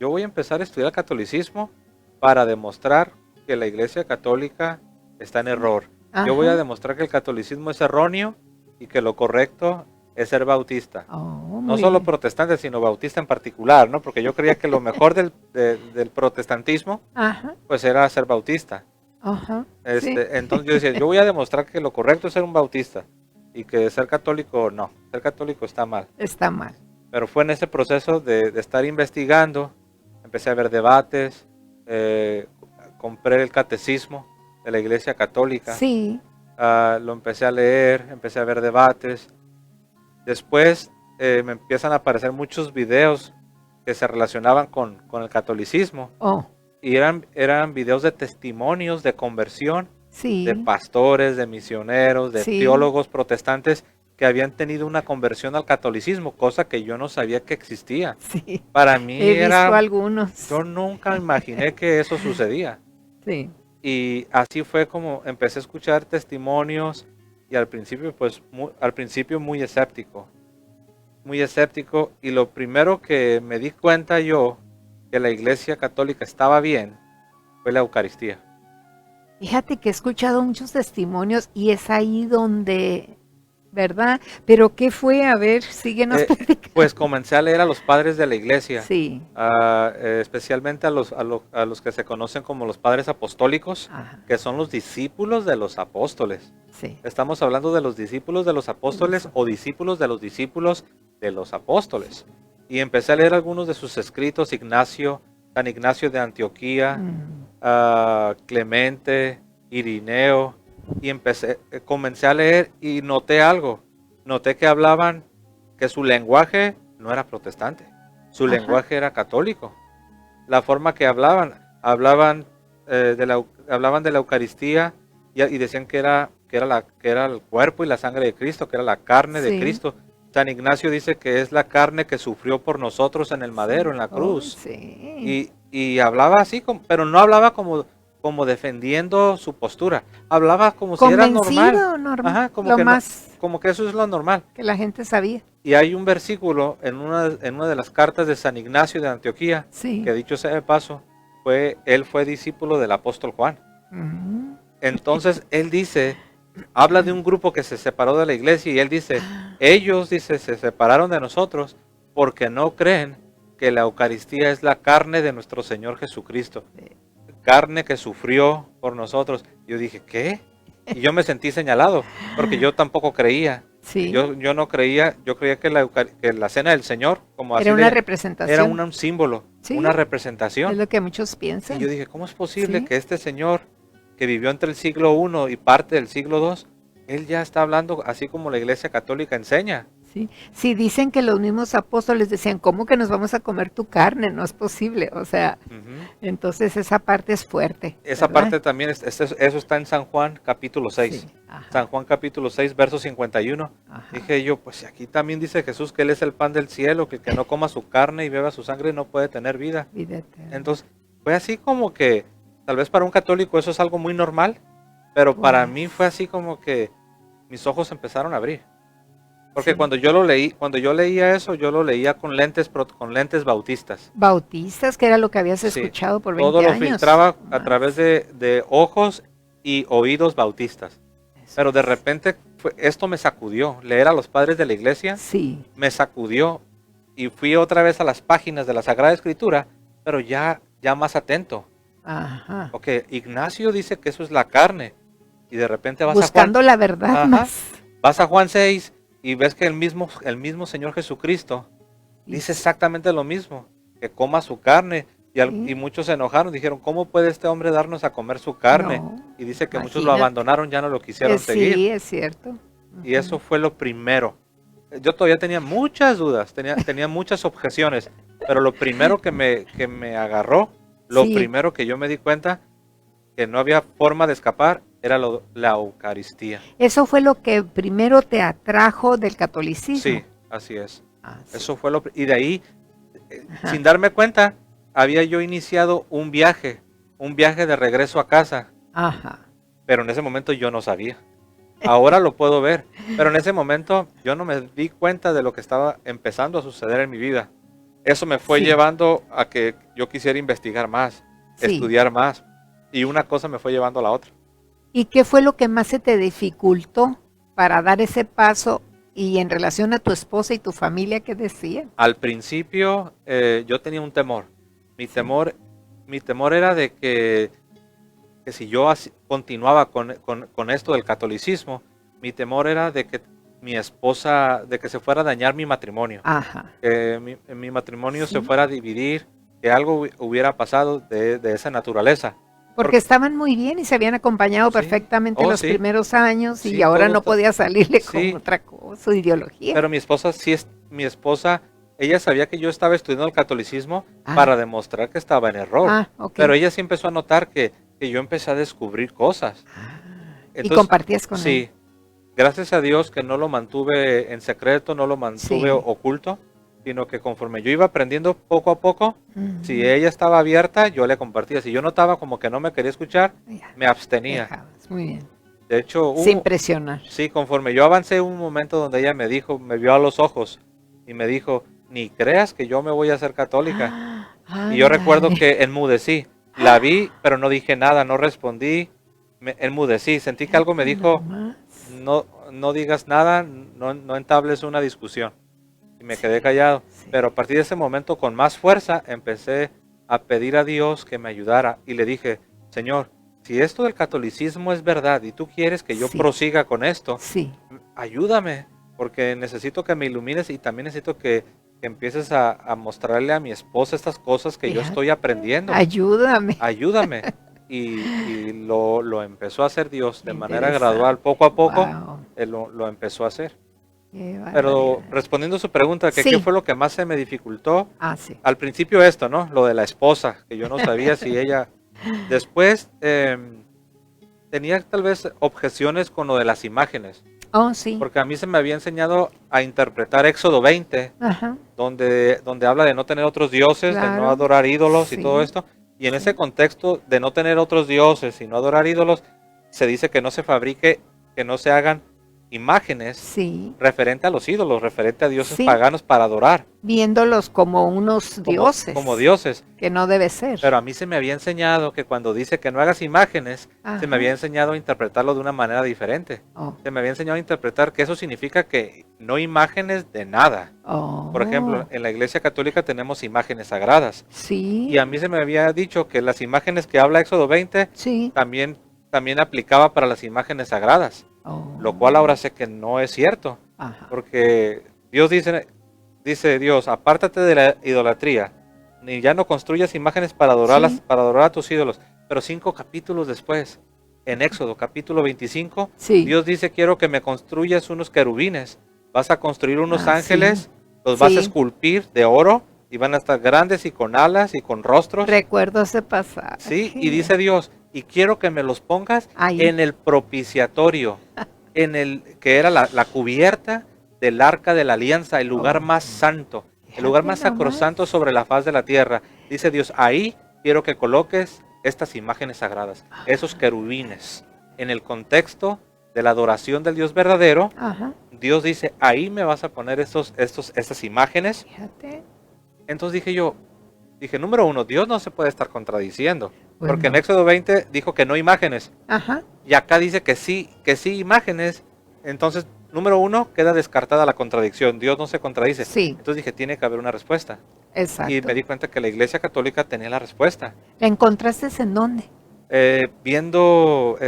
yo voy a empezar a estudiar el catolicismo para demostrar que la iglesia católica está en error. Yo voy a Ajá. demostrar que el catolicismo es erróneo y que lo correcto es ser bautista. Oh, No muy solo bien. protestante, sino bautista en particular, ¿no? Porque yo creía que lo mejor del protestantismo, Ajá. pues era ser bautista. Ajá. Sí. Entonces yo decía, yo voy a demostrar que lo correcto es ser un bautista y que ser católico no, ser católico está mal. Está mal. Pero fue en ese proceso de estar investigando, empecé a ver debates, compré el catecismo de la Iglesia Católica, Sí. lo empecé a leer, empecé a ver debates. Después me empiezan a aparecer muchos videos que se relacionaban con el catolicismo Oh, y eran videos de testimonios de conversión sí. de pastores, de misioneros, de Sí. teólogos protestantes que habían tenido una conversión al catolicismo, cosa que yo no sabía que existía. Sí. Para mí He visto era, algunos. yo nunca imaginé que eso sucedía. Sí. Y así fue como empecé a escuchar testimonios y al principio, pues, muy escéptico. Muy escéptico. Y lo primero que me di cuenta yo que la iglesia católica estaba bien fue la Eucaristía. Fíjate que he escuchado muchos testimonios y es ahí donde, ¿verdad? Pero ¿qué fue? A ver, síguenos platicando. Pues comencé a leer a los padres de la iglesia, Sí. especialmente a los que se conocen como los padres apostólicos, Ajá. que son los discípulos de los apóstoles. Sí. Estamos hablando de los discípulos de los apóstoles o discípulos de los apóstoles. Y empecé a leer algunos de sus escritos, San Ignacio de Antioquía, Clemente, Irineo, y comencé a leer y noté algo. Noté que hablaban que su lenguaje no era protestante, su Ajá. lenguaje era católico. La forma que hablaban de la Eucaristía y decían que era el cuerpo y la sangre de Cristo, que era la carne de Sí. Cristo. San Ignacio dice que es la carne que sufrió por nosotros en el madero, en la Oh, cruz. sí. Y hablaba así, pero no hablaba como como defendiendo su postura. Hablaba como si era normal. Normal. Ajá, como Lo que, más como que eso es lo normal. que la gente sabía. Y hay un versículo en una de las cartas de San Ignacio de Antioquía, Sí. que dicho sea de paso, él fue discípulo del apóstol Juan. Ujú. Entonces él dice, habla de un grupo que se separó de la iglesia y él dice, ellos, dice, se separaron de nosotros porque no creen que la Eucaristía es la carne de nuestro Señor Jesucristo. Carne que sufrió por nosotros. Yo dije, ¿qué? Y yo me sentí señalado, porque yo tampoco creía. Sí. Yo no creía, yo creía que la cena del Señor, como así Era una representación. era un símbolo, Sí. una Es representación. lo que muchos piensan. Y yo dije, ¿cómo es posible Sí. que este Señor que vivió entre el siglo I y parte del siglo II, él ya está hablando así como la Iglesia Católica enseña? Sí. Sí, dicen que los mismos apóstoles decían, ¿cómo que nos vamos a comer tu carne? No es posible. O sea, Ujú. entonces esa parte es fuerte. Esa ¿verdad? parte también, eso está en San Juan capítulo 6. Sí. Ajá. San Juan capítulo 6, verso 51. Ajá. Dije yo, pues aquí también dice Jesús que Él es el pan del cielo, que el que no coma su carne y beba su sangre no puede tener vida. Vida eterna. Entonces, fue así como que, tal vez para un católico eso es algo muy normal, pero para Pues. mí fue así como que mis ojos empezaron a abrir. Porque Sí. cuando yo leía eso, yo lo leía con lentes bautistas. Bautistas, que era lo que habías Sí, escuchado por 20 todo lo años. filtraba a Más. través de ojos y oídos bautistas. Eso Pero de es. repente esto me sacudió. Leer a los padres de la iglesia Sí. me sacudió y fui otra vez a las páginas de la Sagrada Escritura, pero ya más atento. Ajá. Ok, Ignacio dice que eso es la carne y de repente Buscando la verdad Ajá. más. vas a Juan 6 y ves que el mismo Señor Jesucristo dice exactamente lo mismo, que coma su carne. Sí. Y muchos se enojaron, dijeron, ¿cómo puede este hombre darnos a comer su carne? No, Y dice que muchos lo imagínate. abandonaron, ya no lo quisieron seguir. Sí, es cierto. Y eso fue lo primero. Yo todavía tenía muchas dudas, tenía muchas objeciones, pero lo primero que me agarró, lo Sí. primero que yo me di cuenta que no había forma de escapar era la Eucaristía. Eso fue lo que primero te atrajo del catolicismo. Sí, así es. Ah, sí. Eso fue y de ahí, Ajá. sin darme cuenta, había yo iniciado un viaje de regreso a casa, Ajá. pero en ese momento yo no sabía. Ahora lo puedo ver, pero en ese momento yo no me di cuenta de lo que estaba empezando a suceder en mi vida. Eso me fue Sí. llevando a que yo quisiera investigar más, Sí. estudiar más, y una cosa me fue llevando a la otra. ¿Y qué fue lo que más se te dificultó para dar ese paso y en relación a tu esposa y tu familia, qué decían? Al principio yo tenía un temor. Mi temor era de que si yo continuaba con esto del catolicismo, mi temor era de que mi esposa, de que se fuera a dañar mi matrimonio, Ajá. que mi matrimonio Sí. se fuera a dividir, que algo hubiera pasado de esa naturaleza. Porque estaban muy bien y se habían acompañado Sí. perfectamente Oh, los sí. primeros años Sí, y ahora todo no está- podía salirle Sí. con otra cosa, su ideología. Pero mi esposa, ella sabía que yo estaba estudiando el catolicismo Ah. para demostrar que estaba en error. Ah, ok. Pero ella sí empezó a notar que yo empecé a descubrir cosas. y Entonces, compartías con sí, él. gracias a Dios que no lo mantuve en secreto, no lo mantuve Sí. oculto, sino que conforme yo iba aprendiendo poco a poco, Ujú. si ella estaba abierta, yo le compartía. Si yo notaba como que no me quería escuchar, Ya, me abstenía. dejabas, muy bien. De hecho, Sin presionar. sí, conforme yo avancé, hubo un momento donde ella me dijo, me vio a los ojos y me dijo, ni creas que yo me voy a hacer católica. Y yo recuerdo Ándale. que enmudecí. La vi, pero no dije nada, no respondí. Enmudecí. Sentí que algo me dijo, Nomás. no digas nada, no entables una discusión. Y me quedé callado. Sí. Pero a partir de ese momento, con más fuerza, empecé a pedir a Dios que me ayudara. Y le dije, Señor, si esto del catolicismo es verdad y tú quieres que yo Sí. prosiga con esto, Sí, ayúdame, porque necesito que me ilumines y también necesito que empieces a mostrarle a mi esposa estas cosas que yo Fíjate. estoy aprendiendo. ayúdame. Ayúdame. Y lo empezó a hacer Dios de manera Interesante. gradual, poco a poco, Wow, Él lo empezó a hacer. qué Pero barbaridad. respondiendo a su pregunta, que Sí. qué fue lo que más se me dificultó, Ah, sí. al principio esto, ¿no? Lo de la esposa, que yo no sabía si ella... Después tenía tal vez objeciones con lo de las imágenes, Oh, sí. porque a mí se me había enseñado a interpretar Éxodo 20, Ajá. donde habla de no tener otros dioses, de no Claro. adorar ídolos y Sí. todo esto. Y en ese contexto de no tener otros dioses y no adorar ídolos, se dice que no se fabrique, que no se hagan imágenes Sí, referente a los ídolos, referente a dioses sí, paganos para adorar, viéndolos como unos dioses, como dioses. que no debe ser. Pero a mí se me había enseñado que cuando dice que no hagas imágenes, se Ajá. me había enseñado a interpretarlo de una manera diferente. Oh, Se me había enseñado a interpretar que eso significa que no imágenes de nada. Por ejemplo, oh, en la Iglesia Católica tenemos imágenes sagradas. sí, Y a mí se me había dicho que las imágenes que habla Éxodo 20 sí, también aplicaba para las imágenes sagradas. oh, Lo cual ahora sé que no es cierto. ajá, Porque Dios dice Dios, apártate de la idolatría, ni ya no construyas imágenes para adorarlas, Sí. para adorar a tus ídolos. Pero 5 capítulos después, en Éxodo capítulo 25, sí, Dios dice, quiero que me construyas unos querubines. Vas a construir unos Ah, ángeles, sí. los vas Sí. a esculpir de oro y van a estar grandes y con alas y con rostros. recuerdo ese pasaje. Sí, y dice Dios, y quiero que me los pongas Ahí. en el propiciatorio, en el que era la cubierta del arca de la alianza, el lugar Oh. más santo, el lugar Fíjate más nomás. sacrosanto sobre la faz de la tierra. Dice Dios, ahí quiero que coloques estas imágenes sagradas, esos querubines, en el contexto de la adoración del Dios verdadero. Ajá, Dios dice, ahí me vas a poner estas imágenes. fíjate. Entonces dije, número uno, Dios no se puede estar contradiciendo. Pues Porque en no. Éxodo 20 dijo que no imágenes. Ajá, Y acá dice que sí imágenes. Entonces, número uno, queda descartada la contradicción. Dios no se contradice. sí, Entonces dije, tiene que haber una respuesta. exacto. Y me di cuenta que la Iglesia Católica tenía la respuesta. ¿La encontraste en dónde? Viendo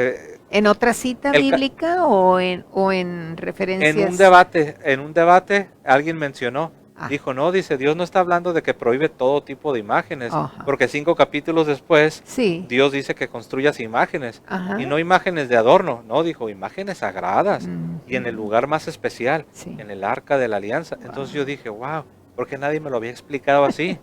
¿En otra cita El ca- bíblica o en referencias? en un debate, alguien mencionó, Ah. dijo, no, dice, Dios no está hablando de que prohíbe todo tipo de imágenes. Ajá. Porque 5 capítulos después, Sí, Dios dice que construyas imágenes. ajá. Y no imágenes de adorno, no, dijo imágenes sagradas. Ujú. Y en el lugar más especial, Sí. en el arca de la alianza. Entonces yo dije, wow, ¿por qué nadie me lo había explicado así?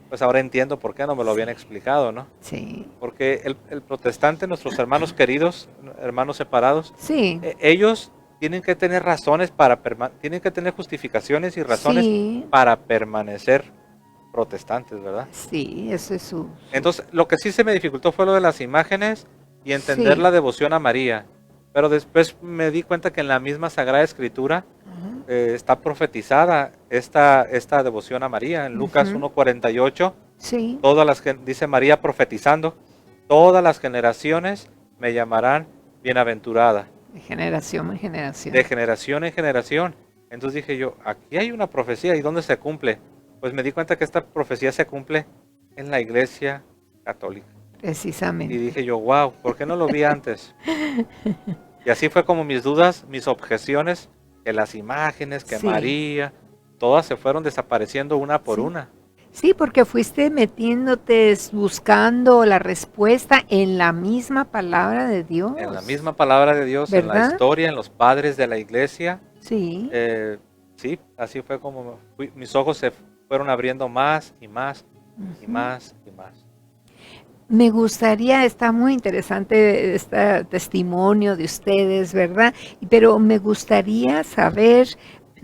Pues ahora entiendo por qué no me lo habían explicado, ¿no? Sí, Porque el protestante, nuestros hermanos queridos, hermanos separados, sí, ellos tienen que tener razones tienen que tener justificaciones y razones sí, para permanecer protestantes, ¿verdad? sí, eso es su... Entonces, lo que sí se me dificultó fue lo de las imágenes y entender Sí. la devoción a María. Pero después me di cuenta que en la misma Sagrada Escritura Ajá. está profetizada esta devoción a María. En Lucas Ujú. 1:48, Sí, dice María profetizando, todas las generaciones me llamarán bienaventurada, de generación en generación. de generación en generación. Entonces dije yo, aquí hay una profecía, ¿y dónde se cumple? Pues me di cuenta que esta profecía se cumple en la Iglesia Católica. Y Precisamente. dije yo, wow, ¿por qué no lo vi antes? Y así fue como mis dudas, mis objeciones, que las imágenes, que Sí. María, todas se fueron desapareciendo una por Sí. una. Sí, porque fuiste metiéndote, buscando la respuesta en la misma palabra de Dios. En la misma palabra de Dios, en la ¿Verdad? historia, en los padres de la iglesia. Sí, Sí, así fue como mis ojos se fueron abriendo más y más y ujú. más y más. Me gustaría, está muy interesante este testimonio de ustedes, ¿verdad? Pero me gustaría saber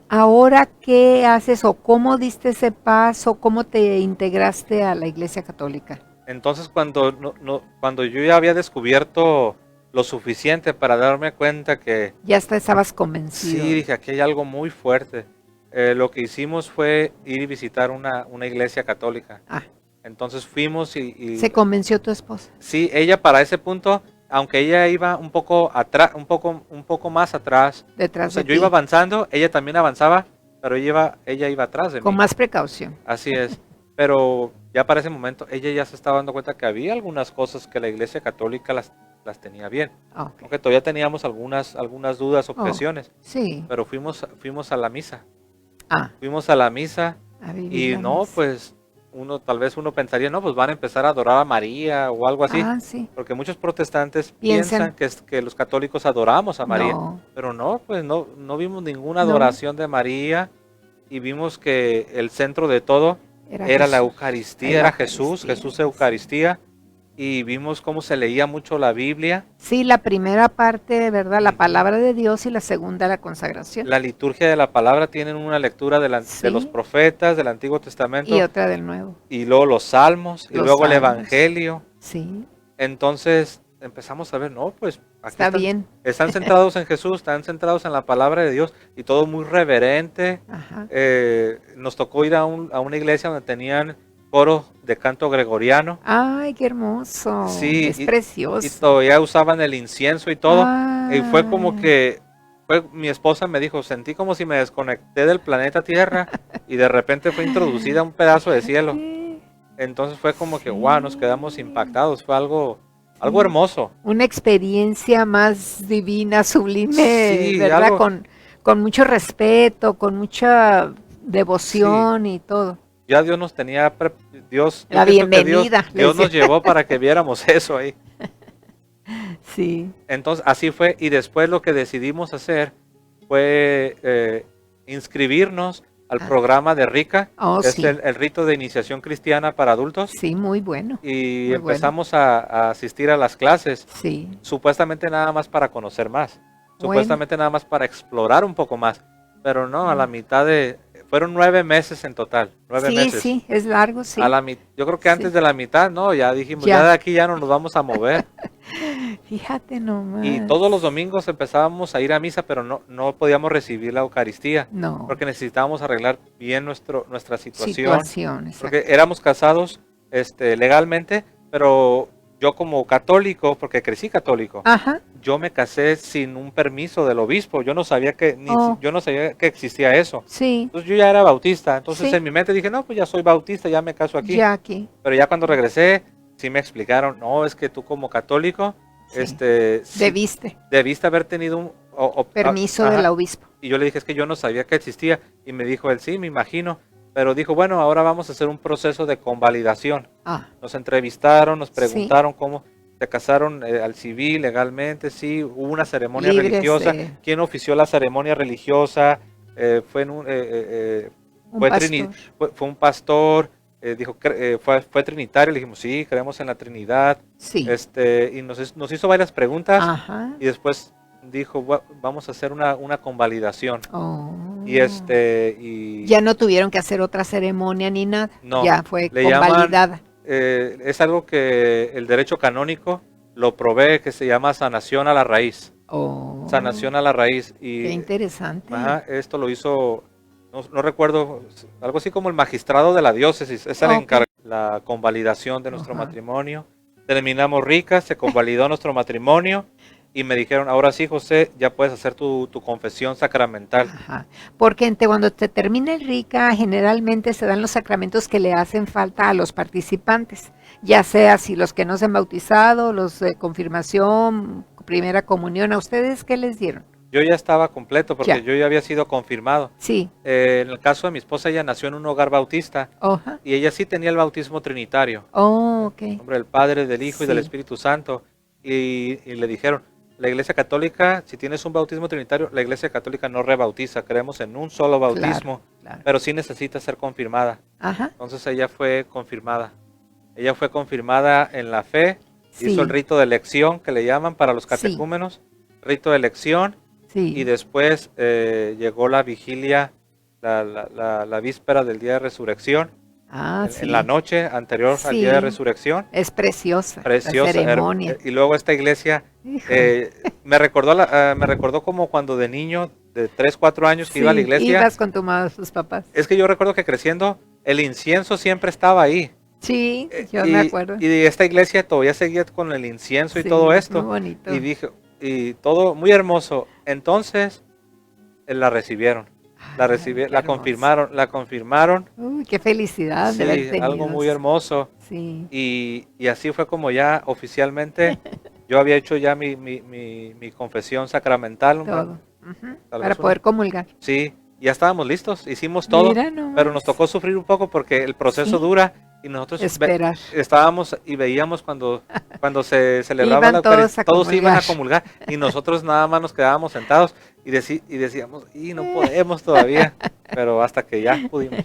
ahora qué haces o cómo diste ese paso, cómo te integraste a la Iglesia Católica. Entonces cuando yo ya había descubierto lo suficiente para darme cuenta que Ya estabas convencido. sí, dije, aquí hay algo muy fuerte. Lo que hicimos fue ir y visitar una iglesia católica. Ah, Entonces fuimos y se convenció tu esposa. sí, ella para ese punto, aunque ella iba un poco atrás, un poco más atrás, o Detrás sea, de yo ti, iba avanzando, ella también avanzaba, pero ella iba atrás de con mí. más precaución. Así es. Pero ya para ese momento ella ya se estaba dando cuenta que había algunas cosas que la Iglesia Católica las tenía bien. Ok. Aunque todavía teníamos algunas dudas, Oh. objeciones, Sí. pero fuimos a la misa. Ah, Fuimos a la misa a vivir y la no, misa. pues tal vez uno pensaría, no, pues van a empezar a adorar a María o algo así. Ah, sí. Porque muchos protestantes Piensan. piensan que los católicos adoramos a María. No. Pero no, pues no vimos ninguna No. adoración de María y vimos que el centro de todo era la Jesús. Eucaristía, Era era la Jesús, Eucaristía. Jesús Eucaristía. y vimos cómo se leía mucho la Biblia. Sí, la primera parte, ¿verdad? La palabra de Dios y la segunda, la consagración. La liturgia de la palabra tienen una lectura de los Sí. profetas del Antiguo Testamento Y otra del Nuevo. y luego los salmos y Los luego el salmos. Evangelio. Sí, Entonces empezamos a ver, no, pues aquí está bien. están centrados en Jesús, están centrados en la palabra de Dios y todo muy reverente. Ajá. Nos tocó ir a una iglesia donde tenían coro de canto gregoriano. Ay, qué hermoso. Sí, Es y precioso. todavía usaban el incienso y todo. Y fue como Ay. que, mi esposa me dijo, sentí como si me desconecté del planeta Tierra y de repente fue introducida a un pedazo de cielo. Entonces fue como que, wow, nos quedamos impactados. Fue algo hermoso. Una experiencia más divina, sublime, Sí, ¿verdad? algo- Con mucho respeto, con mucha devoción y todo. Ya Dios nos tenía, Dios, yo La pienso que bienvenida, les Dios nos decía. llevó para que viéramos eso ahí. Sí. Entonces así fue y después lo que decidimos hacer fue inscribirnos al Ah. programa de RICA, Oh, que es sí. el rito de iniciación cristiana para adultos, Sí, muy bueno. y muy empezamos a asistir a las clases, Sí. supuestamente nada más para conocer más, supuestamente nada más para explorar un poco más, pero no, a la mitad fueron 9 meses en total, 9 Sí, meses. sí, es largo, sí. Yo creo que antes Sí. de la mitad, no, ya dijimos, Ya. ya de aquí ya no nos vamos a mover. Fíjate nomás. Y todos los domingos empezábamos a ir a misa, pero no podíamos recibir la Eucaristía, No. porque necesitábamos arreglar bien nuestra situación, Situación, exacto. porque éramos casados legalmente, pero yo como católico, porque crecí católico, Ajá. yo me casé sin un permiso del obispo, yo no sabía Oh. yo no sabía que existía eso. Sí. Entonces yo ya era bautista, entonces Sí. en mi mente dije, no, pues ya soy bautista, ya me caso aquí. Ya aquí. Pero ya cuando regresé, sí me explicaron, no, es que tú como católico, Sí. sí Debiste. debiste haber tenido un Permiso ajá. del obispo. Y yo le dije, es que yo no sabía que existía. Y me dijo él, sí, me imagino. Pero dijo, bueno, ahora vamos a hacer un proceso de convalidación. Ah, Nos entrevistaron, nos Sí. preguntaron cómo se casaron al civil, legalmente, sí, hubo una ceremonia Libres, religiosa. ¿Quién ofició la ceremonia religiosa? Fue un un pastor. fue un pastor, dijo, fue trinitario, le dijimos, sí, creemos en la Trinidad. Sí. Y nos hizo varias preguntas Ajá. y después dijo, vamos a hacer una convalidación. Oh. Y Ya no tuvieron que hacer otra ceremonia ni nada. No, Ya fue le llaman- convalidada. es algo que el derecho canónico lo provee, que se llama sanación a la raíz. Oh. Sanación a la raíz. Qué Y interesante. ajá, esto lo hizo, no recuerdo, algo así como el magistrado de la diócesis, es el Ok. encargado de la convalidación de nuestro Ajá. matrimonio. Terminamos ricas, se convalidó nuestro matrimonio y me dijeron, ahora sí, José, ya puedes hacer tu confesión sacramental. Ajá. Porque cuando te termina el RICA, generalmente se dan los sacramentos que le hacen falta a los participantes, ya sea si los que no se han bautizado, los de confirmación, primera comunión. ¿A ustedes qué les dieron? Yo ya estaba completo porque Ya. yo ya había sido confirmado. Sí. En el caso de mi esposa, ella nació en un hogar bautista Oja. y ella sí tenía el bautismo trinitario, Oh, ok. en nombre del Padre, del Hijo y del Sí. Espíritu Santo. Y le dijeron, la Iglesia Católica, si tienes un bautismo trinitario, la Iglesia Católica no rebautiza, creemos en un solo bautismo, Claro. pero sí necesita ser confirmada. Ajá. Entonces ella fue confirmada. Ella fue confirmada en la fe, Sí. hizo el rito de elección que le llaman para los Sí. catecúmenos, rito de elección, Sí. y después llegó la vigilia, la víspera del día de resurrección, Ah, sí. en la noche anterior al Sí. día de resurrección. Es preciosa. Preciosa. La ceremonia. Y luego esta iglesia Híjole. me recordó como cuando de niño, de 3, 4 años que iba a la Sí, iglesia. ibas con tu mamá, tus papás. Es que yo recuerdo que creciendo, el incienso siempre estaba ahí. Sí, yo y, me acuerdo. y esta iglesia todavía seguía con el incienso y Sí, todo esto. Muy bonito. Y dije, y todo muy hermoso. Entonces, la recibieron. La Ay, qué la hermoso. confirmaron. Uy, qué felicidad Sí, de haber tenido algo muy eso. hermoso. Sí. Y así fue como ya oficialmente yo había hecho ya mi confesión sacramental. Todo. Ujú, Tal para vez poder comulgar. Sí, ya estábamos listos, hicimos todo, Mira nomás. pero nos tocó sufrir un poco porque el proceso Sí. dura y nosotros Esperar. estábamos y veíamos cuando se celebraba Iban la todos Eucaristía, a todos iban a comulgar. comulgar y nosotros nada más nos quedábamos sentados y decíamos, y no podemos todavía, pero hasta que ya pudimos.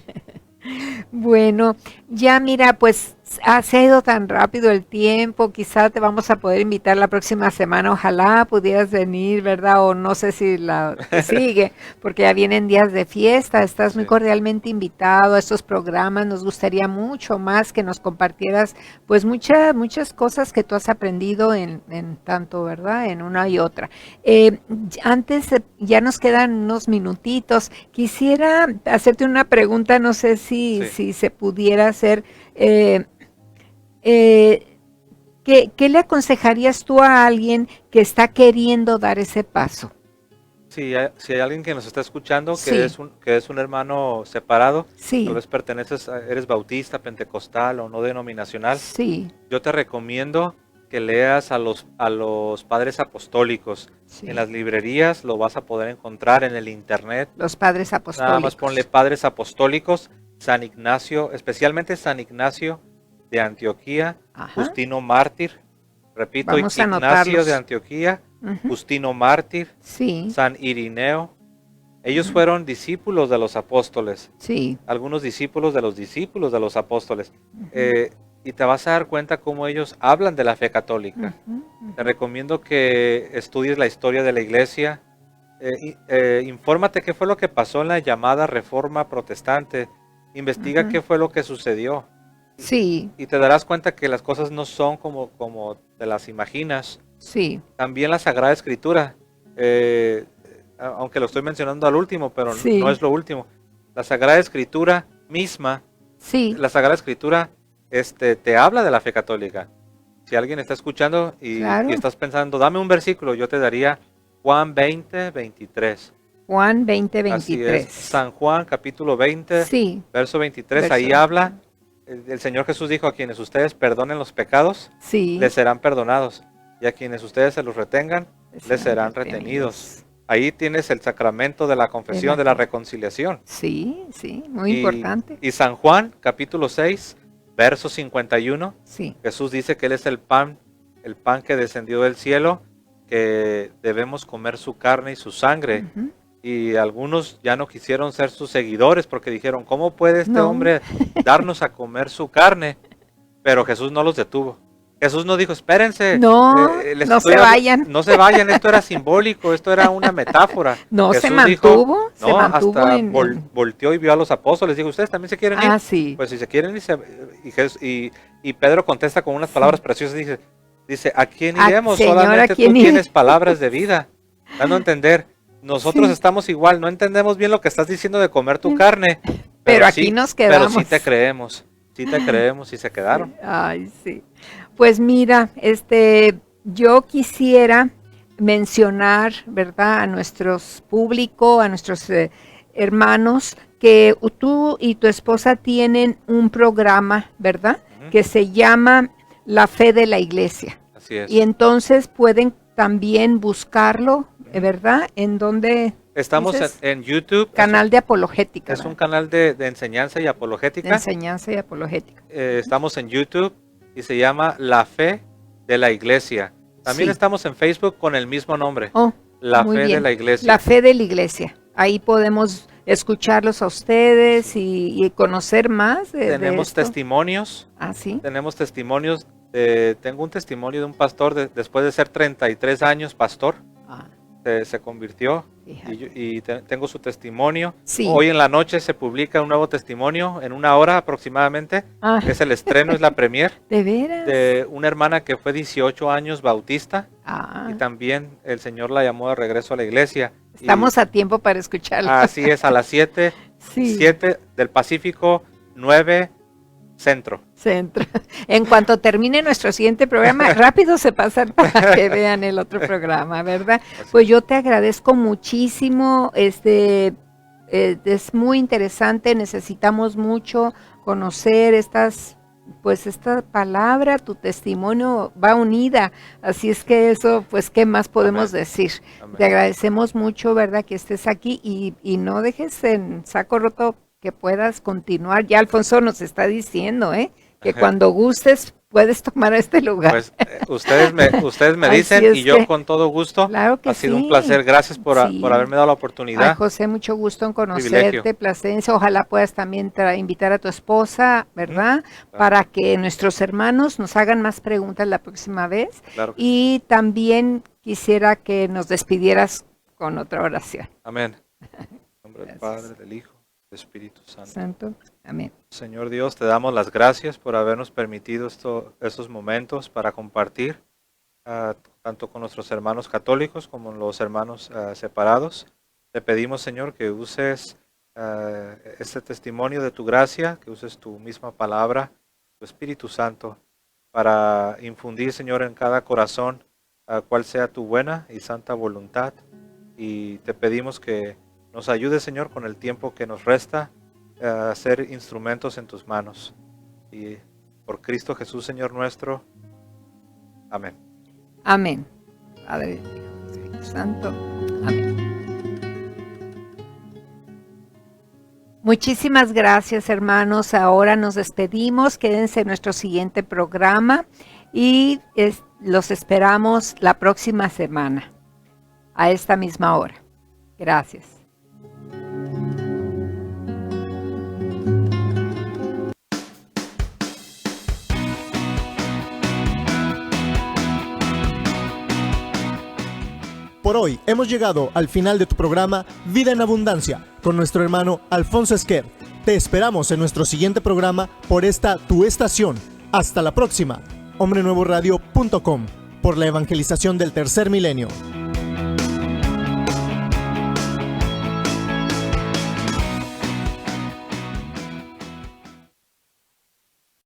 Bueno, ya mira, pues Se ha ido tan rápido el tiempo, quizá te vamos a poder invitar la próxima semana, ojalá pudieras venir, ¿verdad? O no sé si la te sigue, porque ya vienen días de fiesta, estás muy Sí. cordialmente invitado a estos programas, nos gustaría mucho más que nos compartieras pues muchas cosas que tú has aprendido en tanto, ¿verdad? En una y otra. Antes, ya nos quedan unos minutitos, quisiera hacerte una pregunta, no sé Sí. si se pudiera hacer. Eh, eh, ¿qué le aconsejarías tú a alguien que está queriendo dar ese paso? Si hay alguien que nos está escuchando Sí, que es un hermano separado, tal sí, vez eres bautista, pentecostal o no denominacional, sí, yo te recomiendo que leas a los padres apostólicos. sí. En las librerías lo vas a poder encontrar en el internet. Los padres Nada más ponle apostólicos. padres apostólicos, San Ignacio, especialmente San Ignacio de Antioquía, Ajá. Justino Mártir, repito, Vamos a Ignacio anotarlos. de Antioquía, Ujú. Justino Mártir, Sí, San Irineo. Ellos Ujú. fueron discípulos de los apóstoles, sí. algunos discípulos de los apóstoles. Ujú, Y te vas a dar cuenta cómo ellos hablan de la fe católica. ujú, Te ujú. recomiendo que estudies la historia de la iglesia. Infórmate qué fue lo que pasó en la llamada Reforma Protestante. Investiga Ujú. qué fue lo que sucedió. Sí, Y te darás cuenta que las cosas no son como te las imaginas. sí, También la Sagrada Escritura, eh, aunque lo estoy mencionando al último, pero no sí, es lo último. La Sagrada Escritura misma, sí, la Sagrada Escritura te habla de la fe católica. Si alguien está escuchando y claro. estás pensando, dame un versículo, yo te daría Juan 20:23. Juan 20, Así es, 23. San Juan capítulo 20, Sí, verso 23, verso ahí 20. habla, el Señor Jesús dijo, a quienes ustedes perdonen los pecados, Sí, les serán perdonados, y a quienes ustedes se los retengan, les serán retenidos. retenidos. Ahí tienes el sacramento de la De confesión, la de la con- reconciliación. Sí, sí, muy importante. Y San Juan capítulo 6, verso 51, Sí. Jesús dice que Él es el pan que descendió del cielo, que debemos comer su carne y su sangre. Ujú. Y algunos ya no quisieron ser sus seguidores porque dijeron, ¿cómo puede este No, hombre darnos a comer su carne? Pero Jesús no los detuvo. Jesús no dijo, espérense, no, no se vayan. no se vayan, esto era simbólico, esto era una metáfora. No, Jesús dijo, se no, mantuvo hasta en- volteó y vio a los apóstoles, dijo, ¿ustedes también se quieren ir? Ah, sí, Pues si se quieren ir, y Pedro contesta con unas palabras sí. preciosas, dice, ¿a quién Ah, iremos? Señor, ¿a Solamente tú quién iré? tienes palabras de vida, dando a entender. Nosotros Sí. estamos igual, no entendemos bien lo que estás diciendo de comer tu carne, Pero aquí nos pero sí quedamos. te creemos y se quedaron. Ay, sí. Pues mira, yo quisiera mencionar, ¿verdad?, a nuestros público, a nuestros hermanos, que tú y tu esposa tienen un programa, ¿verdad?, Ujú, que se llama La Fe de la Iglesia. así es. Y entonces pueden también buscarlo, Ujú. ¿verdad? En donde Estamos dices, en YouTube, canal de apologética, es un ¿verdad? canal de enseñanza y De apologética. enseñanza y apologética. Estamos en YouTube y se llama La Fe de la Iglesia. También Sí. estamos en Facebook con el mismo nombre, Oh, La muy Fe de bien. la Iglesia. La Fe de la Iglesia. Ahí podemos escucharlos a ustedes y conocer más de Tenemos esto. testimonios. Ah, sí. Tenemos testimonios. Tengo un testimonio de un pastor después de ser 33 años pastor. Ah, Se convirtió fíjate. tengo su testimonio. Sí. Hoy en la noche se publica un nuevo testimonio en una hora aproximadamente. Ah, Es el estreno, es la premier ¿de veras? de una hermana que fue 18 años bautista Ah, y también el Señor la llamó de regreso a la iglesia. estamos a tiempo para escucharlo. Así es, a las 7 Sí. del Pacífico, 9 Centro. Centro. En cuanto termine nuestro siguiente programa, rápido se pasan para que vean el otro programa, ¿verdad? Pues yo te agradezco muchísimo, es muy interesante, necesitamos mucho conocer pues esta palabra, tu testimonio va unida, así es que eso, pues, ¿qué más podemos Amén. decir? Amén. Te agradecemos mucho, ¿verdad?, que estés aquí y no dejes en saco roto que puedas continuar. Ya Alfonso nos está diciendo, que cuando gustes puedes tomar este lugar. Pues ustedes me Así dicen es y yo que- con todo gusto. Claro que Ha sido sí. un placer. Gracias por Sí. haberme dado la Ay, oportunidad. José, mucho gusto en Privilegio. conocerte, Plasencia. Ojalá puedas también invitar a tu esposa, ¿verdad? Claro. Para que nuestros hermanos nos hagan más preguntas la próxima vez. Claro que Y también quisiera que nos despidieras con otra oración. Amén. En nombre del Gracias. Padre, del Hijo, del Espíritu Santo. Santo. Amén. Señor Dios, te damos las gracias por habernos permitido estos momentos para compartir, tanto con nuestros hermanos católicos como los hermanos separados. Te pedimos, Señor, que uses este testimonio de tu gracia, que uses tu misma palabra, tu Espíritu Santo, para infundir, Señor, en cada corazón cuál sea tu buena y santa voluntad. Y te pedimos que nos ayudes, Señor, con el tiempo que nos resta, a ser instrumentos en tus manos. Y por Cristo Jesús, Señor nuestro. Amén. Amén. Padre, Hijo, Espíritu Santo. Amén. Muchísimas gracias, hermanos. Ahora nos despedimos. Quédense en nuestro siguiente programa y los esperamos la próxima semana a esta misma hora. Gracias. Por hoy hemos llegado al final de tu programa Vida en Abundancia con nuestro hermano Alfonso Esquer. Te esperamos en nuestro siguiente programa por esta tu estación. Hasta la próxima. HombreNuevoRadio.com por la evangelización del tercer milenio.